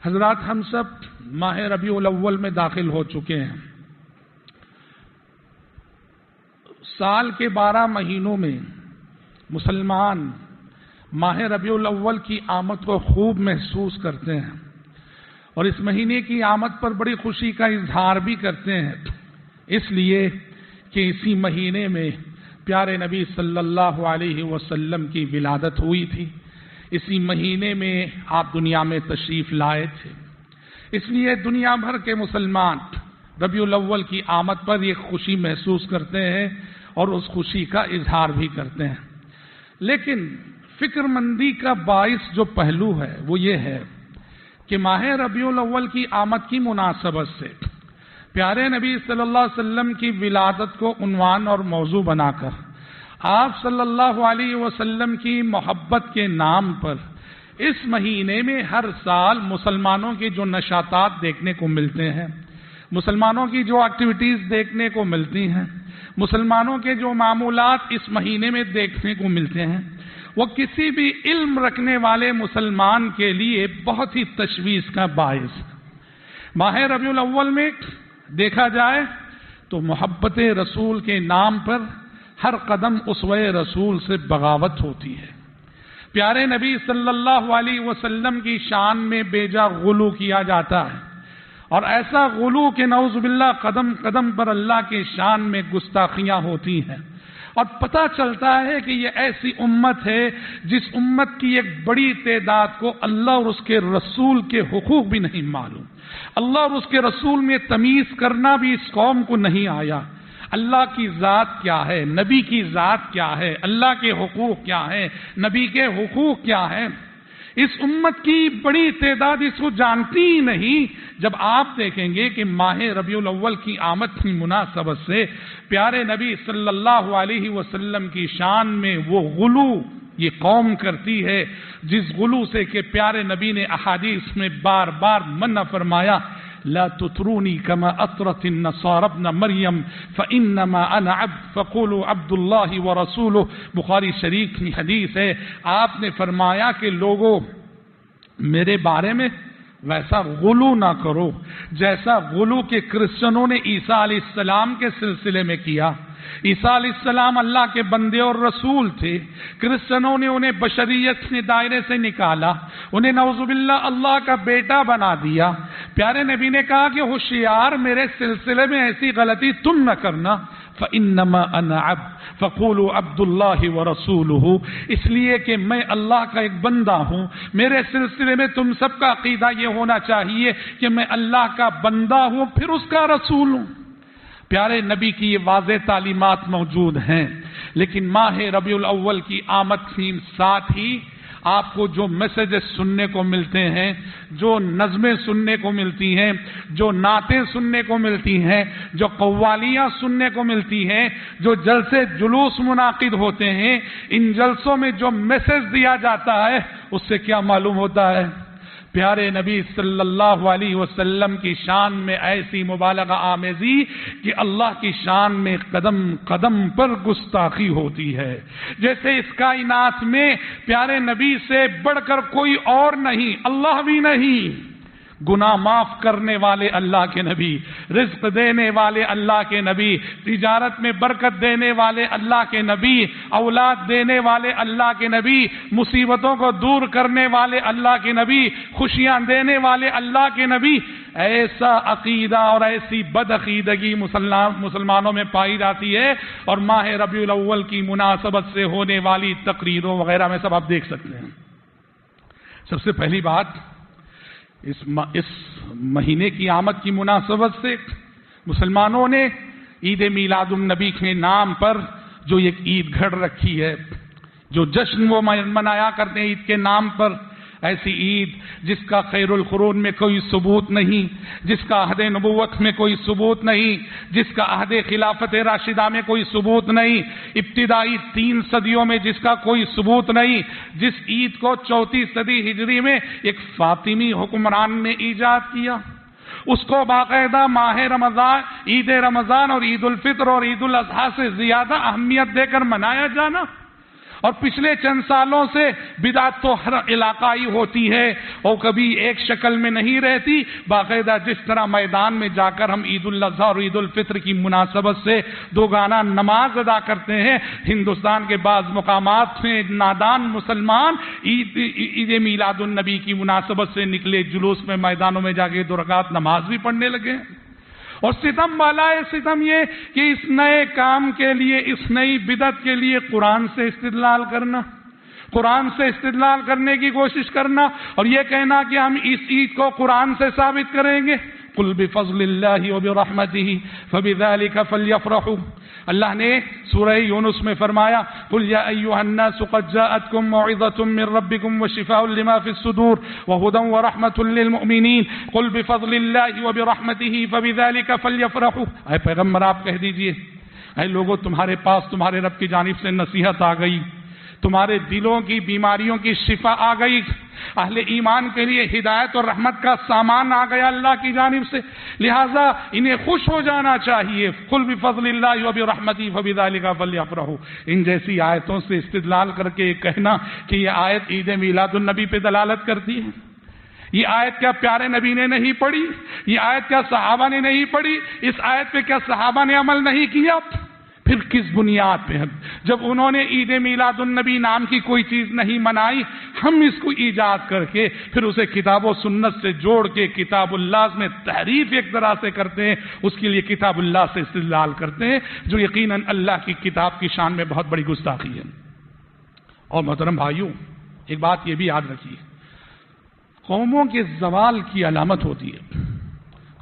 حضرات، ہم سب ماہ ربیع الاول میں داخل ہو چکے ہیں۔ سال کے 12 مہینوں میں مسلمان ماہ ربیع الاول کی آمد کو خوب محسوس کرتے ہیں اور اس مہینے کی آمد پر بڑی خوشی کا اظہار بھی کرتے ہیں، اس لیے کہ اسی مہینے میں پیارے نبی صلی اللہ علیہ وسلم کی ولادت ہوئی تھی، اسی مہینے میں آپ دنیا میں تشریف لائے تھے۔ اس لیے دنیا بھر کے مسلمان ربیع الاول کی آمد پر یہ خوشی محسوس کرتے ہیں اور اس خوشی کا اظہار بھی کرتے ہیں۔ لیکن فکر مندی کا باعث جو پہلو ہے وہ یہ ہے کہ ماہ ربیع الاول کی آمد کی مناسبت سے پیارے نبی صلی اللہ علیہ وسلم کی ولادت کو عنوان اور موضوع بنا کر آپ صلی اللہ علیہ وسلم کی محبت کے نام پر اس مہینے میں ہر سال مسلمانوں کی جو نشاطات دیکھنے کو ملتے ہیں، مسلمانوں کی جو ایکٹیویٹیز دیکھنے کو ملتی ہیں، مسلمانوں کے جو معمولات اس مہینے میں دیکھنے کو ملتے ہیں، وہ کسی بھی علم رکھنے والے مسلمان کے لیے بہت ہی تشویش کا باعث ہے۔ ماہ ربیع الاول میں دیکھا جائے تو محبت رسول کے نام پر ہر قدم اسوہ رسول سے بغاوت ہوتی ہے، پیارے نبی صلی اللہ علیہ وسلم کی شان میں بیجا غلو کیا جاتا ہے، اور ایسا غلو کہ نعوذ باللہ قدم قدم پر اللہ کی شان میں گستاخیاں ہوتی ہیں، اور پتہ چلتا ہے کہ یہ ایسی امت ہے جس امت کی ایک بڑی تعداد کو اللہ اور اس کے رسول کے حقوق بھی نہیں معلوم، اللہ اور اس کے رسول میں تمیز کرنا بھی اس قوم کو نہیں آیا۔ اللہ کی ذات کیا ہے، نبی کی ذات کیا ہے، اللہ کے حقوق کیا ہے، نبی کے حقوق کیا ہے، اس امت کی بڑی تعداد اس کو جانتی ہی نہیں۔ جب آپ دیکھیں گے کہ ماہ ربیع الاول کی آمد کی مناسبت سے پیارے نبی صلی اللہ علیہ وسلم کی شان میں وہ غلو یہ قوم کرتی ہے، جس غلو سے کہ پیارے نبی نے احادیث میں بار بار منع فرمایا، لا تطرونی کما اطرت النصارى ابن مریم فانما انا عبد فقولوا عبد اللہ ورسولہ، بخاری شریف کی حدیث ہے۔ آپ نے فرمایا کہ لوگوں میرے بارے میں ویسا غلو نہ کرو جیسا غلو کے کرسچنوں نے عیسیٰ علیہ السلام کے سلسلے میں کیا۔ عیسیٰ علیہ السلام اللہ کے بندے اور رسول تھے، کرسچنوں نے انہیں بشریت کے دائرے سے نکالا، انہیں نعوذ باللہ اللہ کا بیٹا بنا دیا۔ پیارے نبی نے کہا کہ ہوشیار، میرے سلسلے میں ایسی غلطی تم نہ کرنا، فَإِنَّمَا أَنَا عَبْدٌ فَقُولُوا عَبْدُ اللَّهِ وَرَسُولُهُ، اس لیے کہ میں اللہ کا ایک بندہ ہوں۔ میرے سلسلے میں تم سب کا عقیدہ یہ ہونا چاہیے کہ میں اللہ کا بندہ ہوں پھر اس کا رسول ہوں۔ پیارے نبی کی یہ واضح تعلیمات موجود ہیں، لیکن ماہ ربیع الاول کی آمد کے ساتھ ہی آپ کو جو میسیجز سننے کو ملتے ہیں، جو نظمیں سننے کو ملتی ہیں، جو نعتیں سننے کو ملتی ہیں، جو قوالیاں سننے کو ملتی ہیں، جو جلسے جلوس منعقد ہوتے ہیں، ان جلسوں میں جو میسیج دیا جاتا ہے اس سے کیا معلوم ہوتا ہے؟ پیارے نبی صلی اللہ علیہ وسلم کی شان میں ایسی مبالغہ آمیزی کہ اللہ کی شان میں قدم قدم پر گستاخی ہوتی ہے، جیسے اس کائنات میں پیارے نبی سے بڑھ کر کوئی اور نہیں، اللہ بھی نہیں۔ گناہ معاف کرنے والے اللہ کے نبی، رزق دینے والے اللہ کے نبی، تجارت میں برکت دینے والے اللہ کے نبی، اولاد دینے والے اللہ کے نبی، مصیبتوں کو دور کرنے والے اللہ کے نبی، خوشیاں دینے والے اللہ کے نبی، ایسا عقیدہ اور ایسی بدعقیدگی مسلمانوں میں پائی جاتی ہے، اور ماہ ربیع الاول کی مناسبت سے ہونے والی تقریروں وغیرہ میں سب آپ دیکھ سکتے ہیں۔ سب سے پہلی بات، اس مہینے کی آمد کی مناسبت سے مسلمانوں نے عید میلاد النبی کے نام پر جو ایک عید گھڑ رکھی ہے، جو جشن وہ منایا کرتے ہیں عید کے نام پر، ایسی عید جس کا خیر القرون میں کوئی ثبوت نہیں، جس کا عہد نبوت میں کوئی ثبوت نہیں، جس کا عہد خلافت راشدہ میں کوئی ثبوت نہیں، ابتدائی 3 صدیوں میں جس کا کوئی ثبوت نہیں، جس عید کو 34 صدی ہجری میں ایک فاطمی حکمران نے ایجاد کیا، اس کو باقاعدہ ماہ رمضان، عید رمضان اور عید الفطر اور عید الاضحیٰ سے زیادہ اہمیت دے کر منایا جانا، اور پچھلے چند سالوں سے بدعت تو ہر علاقائی ہوتی ہے اور کبھی ایک شکل میں نہیں رہتی. باقاعدہ جس طرح میدان میں جا کر ہم عید الاضحیٰ اور عید الفطر کی مناسبت سے دوگانہ نماز ادا کرتے ہیں، ہندوستان کے بعض مقامات میں نادان مسلمان عید میلاد النبی کی مناسبت سے نکلے جلوس میں میدانوں میں جا کے 2 رکعت نماز بھی پڑھنے لگے. اور ستم بالائے ستم یہ کہ اس نئے کام کے لیے، اس نئی بدعت کے لیے قرآن سے استدلال کرنا، قرآن سے استدلال کرنے کی کوشش کرنا اور یہ کہنا کہ ہم اس عید کو قرآن سے ثابت کریں گے. قل بفضل اللہ وبرحمتہ فبذلک فلیفرحوا. اللہ نے سورہ یونس میں فرمایا قل یا ایھا الناس قد جاءتکم موعظۃ من ربکم وشفاء لما فی الصدور وہدی ورحمۃ للمؤمنین قل بفضل اللہ وبرحمتہ فبذلک فلیفرحوا. اے پیغمبر آپ کہہ دیجئے اے لوگوں تمہارے پاس تمہارے رب کی جانب سے نصیحت آ گئی، تمہارے دلوں کی بیماریوں کی شفا آ گئی، اہل ایمان کے لیے ہدایت اور رحمت کا سامان آ گیا اللہ کی جانب سے، لہذا انہیں خوش ہو جانا چاہیے. قل بفضل اللہ وبرحمتہ فبذلک فلیفرحوا. ان جیسی آیتوں سے استدلال کر کے کہنا کہ یہ آیت عید میلاد النبی پہ دلالت کرتی ہے، یہ آیت کیا پیارے نبی نے نہیں پڑھی، یہ آیت کیا صحابہ نے نہیں پڑھی، اس آیت پہ کیا صحابہ نے عمل نہیں کیا؟ پھر کس بنیاد پہ؟ جب انہوں نے عید میلاد النبی نام کی کوئی چیز نہیں منائی، ہم اس کو ایجاد کر کے پھر اسے کتاب و سنت سے جوڑ کے کتاب اللہ میں تحریف ایک طرح سے کرتے ہیں، اس کے لیے کتاب اللہ سے استدلال کرتے ہیں، جو یقیناً اللہ کی کتاب کی شان میں بہت بڑی گستاخی ہے. اور محترم بھائیوں، ایک بات یہ بھی یاد رکھیے، قوموں کے زوال کی علامت ہوتی ہے،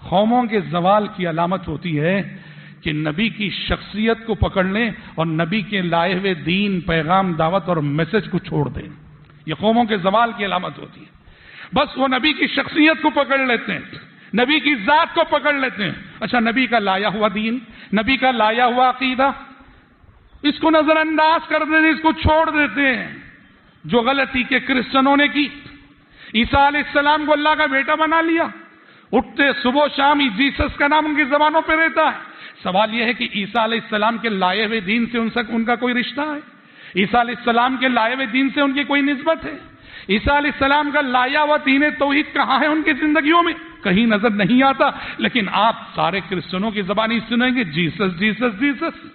قوموں کے زوال کی علامت ہوتی ہے کہ نبی کی شخصیت کو پکڑ لیں اور نبی کے لائے ہوئے دین، پیغام، دعوت اور میسج کو چھوڑ دیں. یہ قوموں کے زوال کی علامت ہوتی ہے. بس وہ نبی کی شخصیت کو پکڑ لیتے ہیں، نبی کی ذات کو پکڑ لیتے ہیں. اچھا، نبی کا لایا ہوا دین، نبی کا لایا ہوا عقیدہ، اس کو نظر انداز کر دیتے، اس کو چھوڑ دیتے ہیں. جو غلطی کے کرسچنوں نے کی، عیسیٰ علیہ السلام کو اللہ کا بیٹا بنا لیا، اٹھتے صبح و شام جیسس کا نام ان کی زبانوں پہ رہتا ہے. سوال یہ ہے کہ عیسیٰ علیہ السلام کے لائے ہوئے دین سے ان کا کوئی رشتہ ہے؟ عیسیٰ علیہ السلام کے لائے ہوئے دین سے ان کی کوئی نسبت ہے؟ عیسیٰ علیہ السلام کا لایا ہوا دین توحید کہاں ہے ان کی زندگیوں میں؟ کہیں نظر نہیں آتا. لیکن آپ سارے کرسچنوں کی زبانی سنیں گے جیسس جیسس جیسس.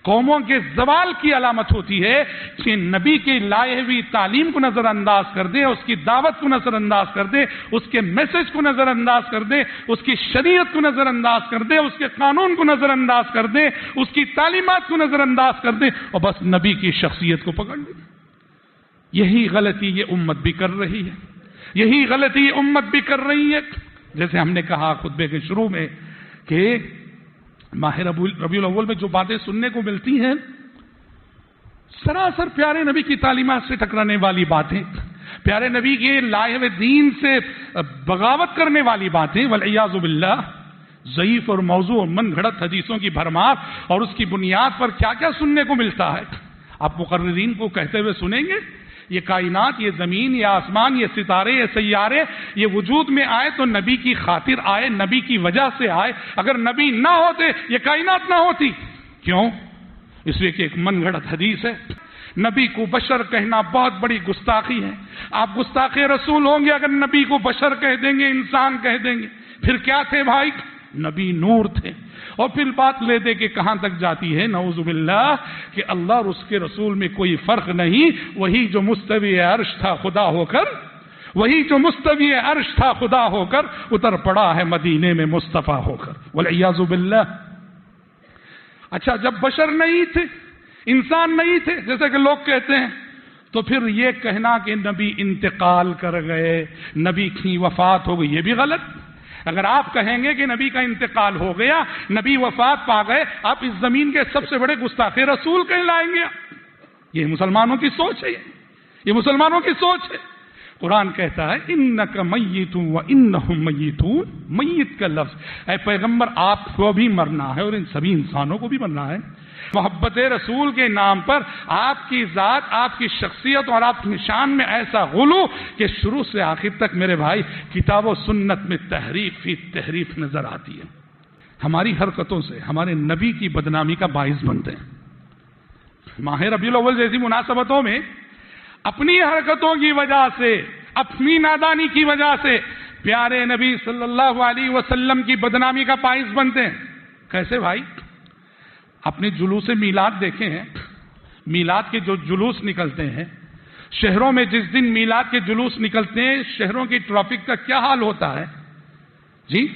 قوموں کے زوال کی علامت ہوتی ہے کہ نبی کی لائے ہوئی تعلیم کو نظر انداز کر دیں، اس کی دعوت کو نظر انداز کر دیں، اس کے میسج کو نظر انداز کر دیں، اس کی شریعت کو نظر انداز کر دیں، اس کے قانون کو نظر انداز کر دیں، اس کی تعلیمات کو نظر انداز کر دیں اور بس نبی کی شخصیت کو پکڑ لیں. یہی غلطی یہ امت بھی کر رہی ہے، یہی غلطی یہ امت بھی کر رہی ہے. جیسے ہم نے کہا خطبے کے شروع میں کہ ماہ ربیع الاول میں جو باتیں سننے کو ملتی ہیں سراسر پیارے نبی کی تعلیمات سے ٹکرانے والی باتیں، پیارے نبی کے لائے ہوئے دین سے بغاوت کرنے والی باتیں، والعیاذ باللہ. ضعیف اور موضوع اور من گھڑت حدیثوں کی بھرمار اور اس کی بنیاد پر کیا کیا سننے کو ملتا ہے. آپ مقررین کو کہتے ہوئے سنیں گے یہ کائنات، یہ زمین، یہ آسمان، یہ ستارے، یہ سیارے، یہ وجود میں آئے تو نبی کی خاطر آئے، نبی کی وجہ سے آئے. اگر نبی نہ ہوتے یہ کائنات نہ ہوتی. کیوں؟ اس لیے کہ ایک من گھڑت حدیث ہے. نبی کو بشر کہنا بہت بڑی گستاخی ہے. آپ گستاخ رسول ہوں گے اگر نبی کو بشر کہہ دیں گے، انسان کہہ دیں گے. پھر کیا تھے بھائی؟ نبی نور تھے. اور پھر بات لے دے کہ کہاں تک جاتی ہے نعوذ باللہ کہ اللہ اور اس کے رسول میں کوئی فرق نہیں. وہی جو مستوی عرش تھا خدا ہو کر، وہی جو مستوی عرش تھا خدا ہو کر اتر پڑا ہے مدینے میں مصطفیٰ ہو کر، والعیاذ باللہ. اچھا، جب بشر نہیں تھے، انسان نہیں تھے جیسے کہ لوگ کہتے ہیں، تو پھر یہ کہنا کہ نبی انتقال کر گئے، نبی کی وفات ہو گئی، یہ بھی غلط. اگر آپ کہیں گے کہ نبی کا انتقال ہو گیا، نبی وفات پا گئے، آپ اس زمین کے سب سے بڑے گستاخ رسول کہلائیں گے. یہ مسلمانوں کی سوچ ہے، یہ مسلمانوں کی سوچ ہے. قرآن کہتا ہے انک میت وانہم میتون. میت کا لفظ، اے پیغمبر آپ کو بھی مرنا ہے اور ان سبھی انسانوں کو بھی مرنا ہے. محبت رسول کے نام پر آپ کی ذات، آپ کی شخصیت اور آپ کی شان میں ایسا غلو کہ شروع سے آخر تک میرے بھائی کتاب و سنت میں تحریف ہی تحریف نظر آتی ہے. ہماری حرکتوں سے ہمارے نبی کی بدنامی کا باعث بنتے ہیں. ماہ ربیع الاول جیسی مناسبتوں میں اپنی حرکتوں کی وجہ سے، اپنی نادانی کی وجہ سے پیارے نبی صلی اللہ علیہ وسلم کی بدنامی کا باعث بنتے ہیں. کیسے بھائی؟ اپنے جلوس میلاد دیکھیں ہیں، میلاد کے جو جلوس نکلتے ہیں شہروں میں، جس دن میلاد کے جلوس نکلتے ہیں شہروں کی ٹریفک کا کیا حال ہوتا ہے جی؟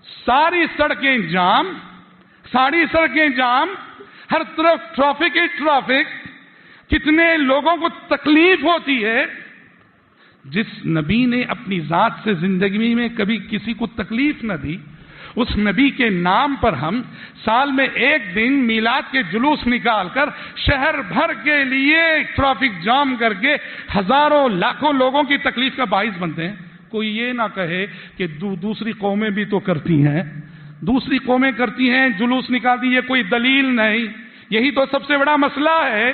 ساری سڑکیں جام، ہر طرف ٹریفک ہی ٹریفک. کتنے لوگوں کو تکلیف ہوتی ہے. جس نبی نے اپنی ذات سے زندگی میں کبھی کسی کو تکلیف نہ دی، اس نبی کے نام پر ہم سال میں ایک دن میلاد کے جلوس نکال کر شہر بھر کے لیے ٹریفک جام کر کے ہزاروں لاکھوں لوگوں کی تکلیف کا باعث بنتے ہیں. کوئی یہ نہ کہے کہ دوسری قومیں بھی تو کرتی ہیں، دوسری قومیں کرتی ہیں، جلوس نکالتی، یہ کوئی دلیل نہیں. یہی تو سب سے بڑا مسئلہ ہے.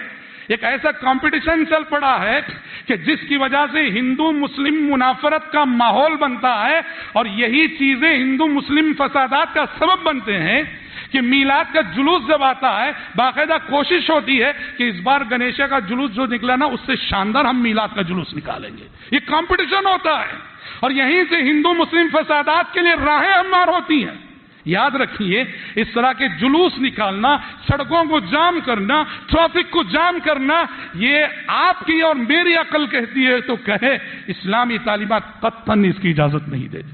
ایک ایسا کمپٹیشن چل پڑا ہے کہ جس کی وجہ سے ہندو مسلم منافرت کا ماحول بنتا ہے، اور یہی چیزیں ہندو مسلم فسادات کا سبب بنتے ہیں کہ میلاد کا جلوس جب آتا ہے باقاعدہ کوشش ہوتی ہے کہ اس بار گنیشا کا جلوس جو نکلا نا اس سے شاندار ہم میلاد کا جلوس نکالیں گے. یہ کمپٹیشن ہوتا ہے اور یہیں سے ہندو مسلم فسادات کے لیے راہیں ہموار ہوتی ہیں. یاد رکھیے، اس طرح کے جلوس نکالنا، سڑکوں کو جام کرنا، ٹریفک کو جام کرنا، یہ آپ کی اور میری عقل کہتی ہے تو کہے، اسلامی تعلیمات قطعاً اس کی اجازت نہیں دیتی.